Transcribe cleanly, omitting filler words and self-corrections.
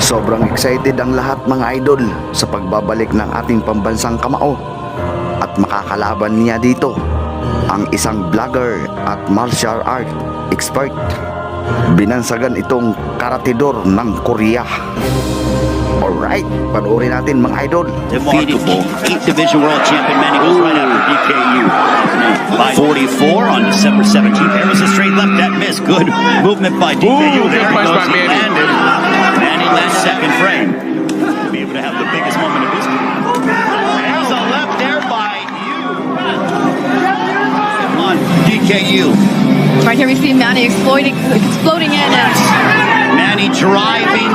Sobrang excited ang lahat mga idol sa pagbabalik ng ating pambansang kamao at makakalaban niya dito ang isang vlogger at martial art expert. Binansagan itong karatidor ng Korea. Alright, panoorin natin mga idol. Defeated 8th Division World Champion Manny goes right after DKU. 44 on December 17th. There was a straight left that missed. Good movement by DKU. There he goes. He landed. Manny last second frame. To be able to have the biggest moment of his career. There's a left there by you. On DKU. Right here we see Manny exploding in. Manny driving